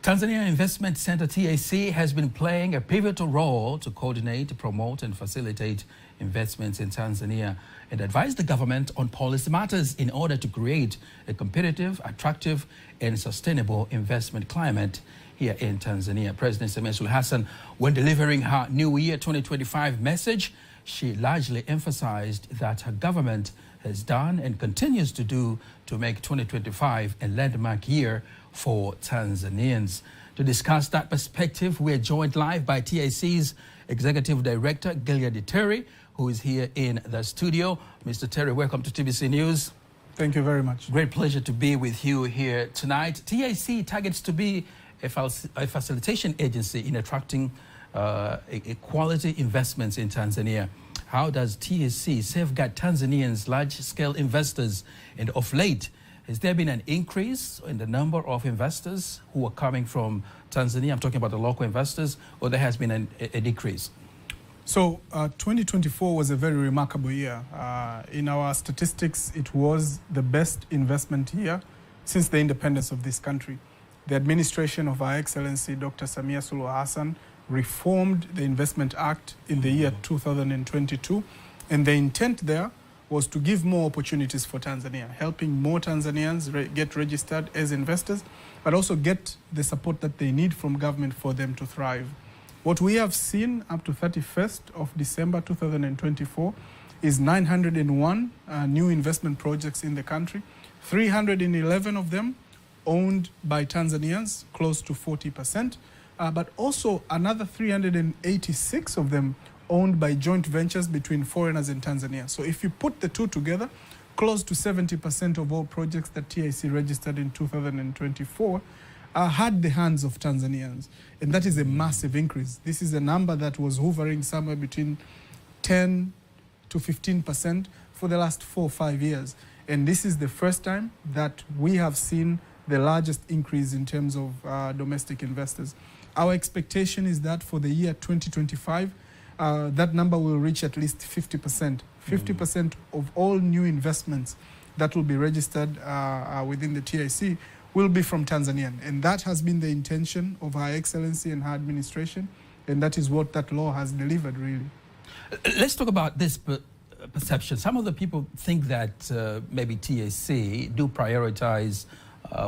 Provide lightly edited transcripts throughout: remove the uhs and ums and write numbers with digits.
Tanzania Investment Center TAC has been playing a pivotal role to coordinate, promote and facilitate investments in Tanzania and advise the government on policy matters in order to create a competitive, attractive and sustainable investment climate here in Tanzania. President Samia Suluhu Hassan, when delivering her New Year 2025 message, she largely emphasized that her government has done and continues to do to make 2025 a landmark year for Tanzanians. To discuss that perspective, we are joined live by TAC's Executive Director, Gilead Terry, who is here in the studio. Mr. Terry, welcome to TBC News. Thank you very much. Great pleasure to be with you here tonight. TAC targets to be a facilitation agency in attracting quality investments in Tanzania. How does TAC safeguard Tanzanians' large-scale investors? And of late, has there been an increase in the number of investors who are coming from Tanzania? I'm talking about the local investors, or there has been a decrease? So 2024 was a very remarkable year. In our statistics, it was the best investment year since the independence of this country. The administration of Her Excellency Dr. Samia Suluhu Hassan reformed the Investment Act in the year 2022, and the intent there was to give more opportunities for Tanzania, helping more Tanzanians get registered as investors, but also get the support that they need from government for them to thrive. What we have seen up to 31st of December 2024 is 901 new investment projects in the country, 311 of them owned by Tanzanians, close to 40%, but also another 386 of them owned by joint ventures between foreigners and Tanzania. So if you put the two together, close to 70% of all projects that TIC registered in 2024 had the hands of Tanzanians. And that is a massive increase. This is a number that was hovering somewhere between 10 to 15% for the last 4 or 5 years. And this is the first time that we have seen the largest increase in terms of domestic investors. Our expectation is that for the year 2025, that number will reach at least 50%. 50% of all new investments that will be registered within the TIC will be from Tanzania. And that has been the intention of Her Excellency and her administration. And that is what that law has delivered, really. Let's talk about this perception. Some of the people think that maybe TAC do prioritize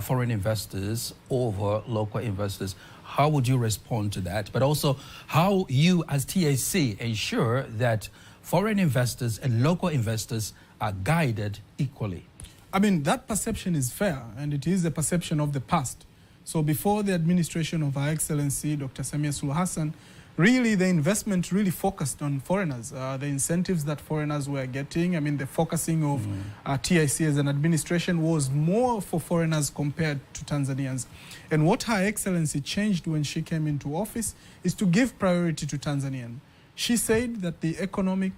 foreign investors over local investors. How would you respond to that? But also, how you as TAC ensure that foreign investors and local investors are guided equally? I mean, that perception is fair, and it is a perception of the past. So before the administration of Her Excellency Dr. Samia Suluhu Hassan, really the investment really focused on foreigners. The incentives that foreigners were getting, I mean, the focusing of TIC as an administration was more for foreigners compared to Tanzanians. And what Her Excellency changed when she came into office is to give priority to Tanzanians. She said that the economic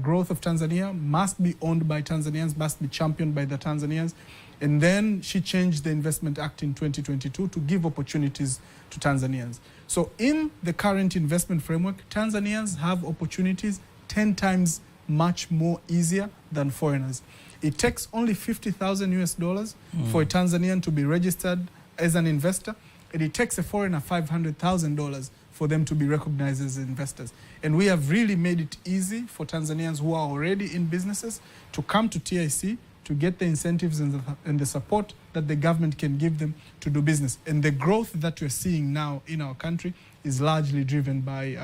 growth of Tanzania must be owned by Tanzanians, must be championed by the Tanzanians. And then she changed the Investment Act in 2022 to give opportunities to Tanzanians. So in the current investment framework, Tanzanians have opportunities 10 times much more easier than foreigners. It takes only $50,000 US for a Tanzanian to be registered as an investor, and it takes a foreigner $500,000 for them to be recognized as investors. And we have really made it easy for Tanzanians who are already in businesses to come to TIC to get the incentives and the support that the government can give them to do business. And the growth that we're seeing now in our country is largely driven by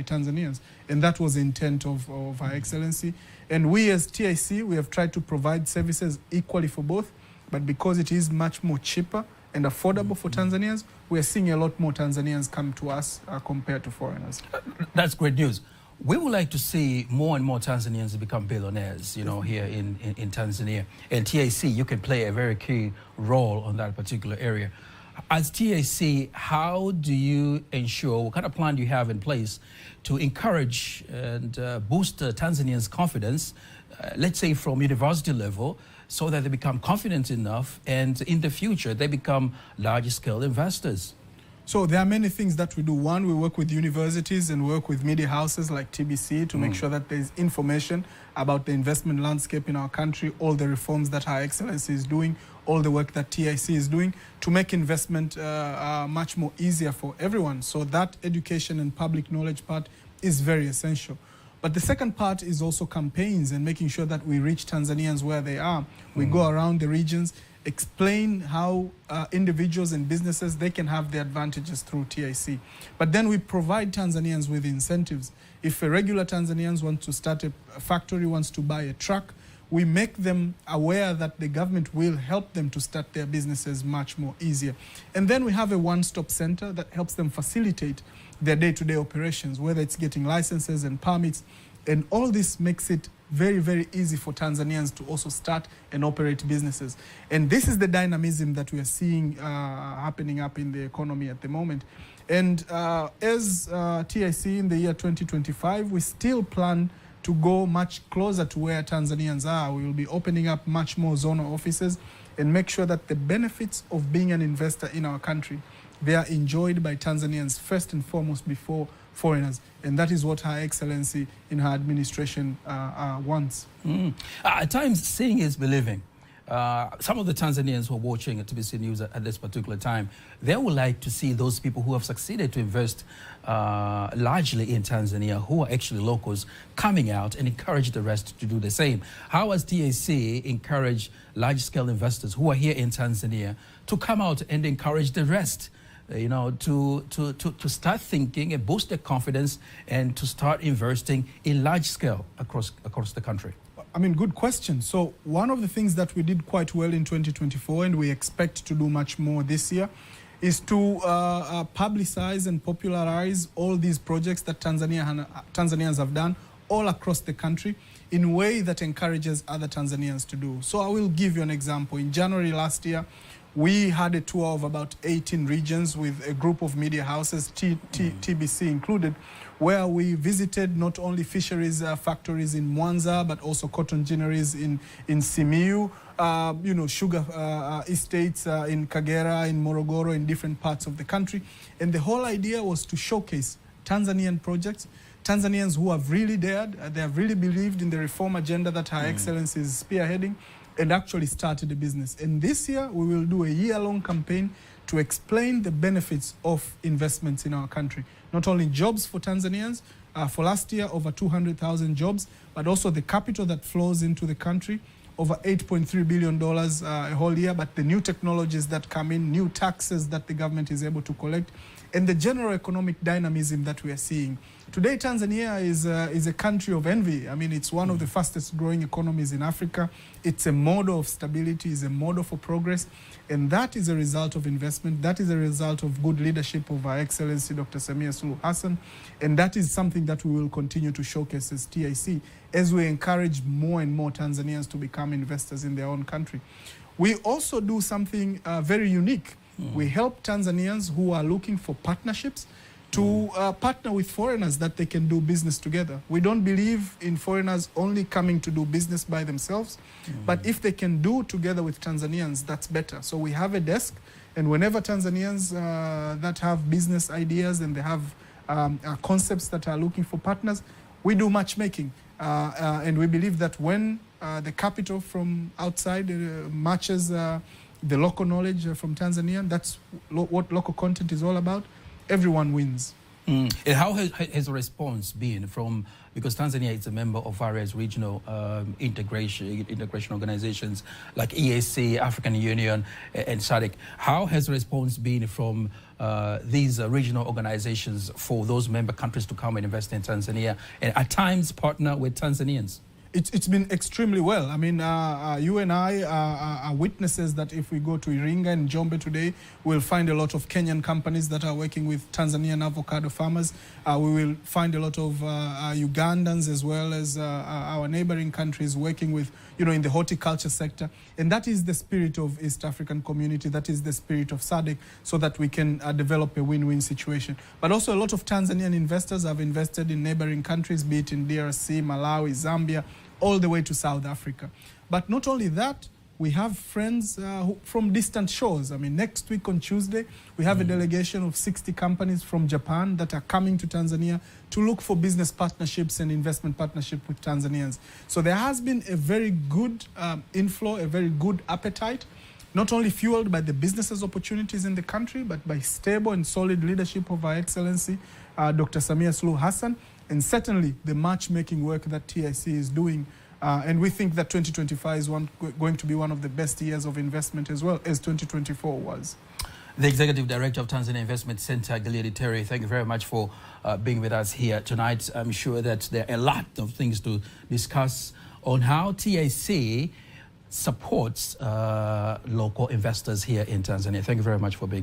Tanzanians. And that was the intent of Her Excellency. And we as TIC, we have tried to provide services equally for both, but because it is much more cheaper and affordable for Tanzanians, we are seeing a lot more Tanzanians come to us compared to foreigners. That's great news. We would like to see more and more Tanzanians become billionaires, here in Tanzania. And TAC, you can play a very key role on that particular area. As TAC, how do you ensure, what kind of plan do you have in place to encourage and boost Tanzanians' confidence, let's say from university level, so that they become confident enough and in the future they become large-scale investors? So there are many things that we do. One, we work with universities and work with media houses like TBC to make sure that there's information about the investment landscape in our country, all the reforms that Her Excellency is doing, all the work that TIC is doing to make investment much more easier for everyone. So that education and public knowledge part is very essential. But the second part is also campaigns and making sure that we reach Tanzanians where they are. We go around the regions, explain how individuals and businesses, they can have the advantages through TIC. But then we provide Tanzanians with incentives. If a regular Tanzanians wants to start a factory, wants to buy a truck, we make them aware that the government will help them to start their businesses much more easier. And then we have a one-stop center that helps them facilitate their day-to-day operations, whether it's getting licenses and permits. And all this makes it very, very easy for Tanzanians to also start and operate businesses. And this is the dynamism that we are seeing happening up in the economy at the moment. And as TIC in the year 2025, we still plan to go much closer to where Tanzanians are. We will be opening up much more zonal offices and make sure that the benefits of being an investor in our country, they are enjoyed by Tanzanians first and foremost before foreigners. And that is what Her Excellency in her administration wants. At times, seeing is believing. Some of the Tanzanians who are watching TBC News at this particular time, they would like to see those people who have succeeded to invest largely in Tanzania, who are actually locals, coming out and encourage the rest to do the same. How has TAC encouraged large-scale investors who are here in Tanzania to come out and encourage the rest? You know, to start thinking and boost their confidence and to start investing in large scale across the country? I mean, good question. So one of the things that we did quite well in 2024, and we expect to do much more this year, is to publicize and popularize all these projects that Tanzanians have done all across the country in a way that encourages other Tanzanians to do. So I will give you an example. In January last year, we had a tour of about 18 regions with a group of media houses, TBC included, where we visited not only fisheries factories in Mwanza, but also cotton ginneries in Simiyu, sugar estates in Kagera, in Morogoro, in different parts of the country. And the whole idea was to showcase Tanzanian projects, Tanzanians who have really dared, they have really believed in the reform agenda that Her Excellency is spearheading, and actually started a business. And this year, we will do a year-long campaign to explain the benefits of investments in our country. Not only jobs for Tanzanians, for last year, over 200,000 jobs, but also the capital that flows into the country, over $8.3 billion a whole year, but the new technologies that come in, new taxes that the government is able to collect, and the general economic dynamism that we are seeing. Today, Tanzania is a country of envy. I mean, it's one of the fastest growing economies in Africa. It's a model of stability, it's a model for progress. And that is a result of investment. That is a result of good leadership of Her Excellency Dr. Samia Suluhu Hassan. And that is something that we will continue to showcase as TIC as we encourage more and more Tanzanians to become investors in their own country. We also do something very unique. We help Tanzanians who are looking for partnerships to partner with foreigners that they can do business together. We don't believe in foreigners only coming to do business by themselves, but if they can do together with Tanzanians, that's better. So we have a desk, and whenever Tanzanians that have business ideas and they have concepts that are looking for partners, we do matchmaking. And we believe that when the capital from outside matches the local knowledge from Tanzania, that's what local content is all about. Everyone wins. And how has the response been from, because Tanzania is a member of various regional integration organizations like EAC, African Union, and SADC. How has the response been from these regional organizations for those member countries to come and invest in Tanzania and at times partner with Tanzanians? It's been extremely well. I mean, you and I are witnesses that if we go to Iringa and Njombe today, we'll find a lot of Kenyan companies that are working with Tanzanian avocado farmers. We will find a lot of Ugandans as well as our neighboring countries working with, in the horticulture sector. And that is the spirit of East African community. That is the spirit of SADC, so that we can develop a win-win situation. But also a lot of Tanzanian investors have invested in neighboring countries, be it in DRC, Malawi, Zambia, all the way to South Africa. But not only that, we have friends from distant shores. I mean, next week on Tuesday, we have a delegation of 60 companies from Japan that are coming to Tanzania to look for business partnerships and investment partnership with Tanzanians. So there has been a very good inflow, a very good appetite, not only fueled by the businesses opportunities in the country, but by stable and solid leadership of Her Excellency, Dr. Samia Suluhu Hassan, and certainly the matchmaking work that TIC is doing. And we think that 2025 is going to be one of the best years of investment as well as 2024 was. The Executive Director of Tanzania Investment Center, Gilead Terry, thank you very much for being with us here tonight. I'm sure that there are a lot of things to discuss on how TIC supports local investors here in Tanzania. Thank you very much for being with us.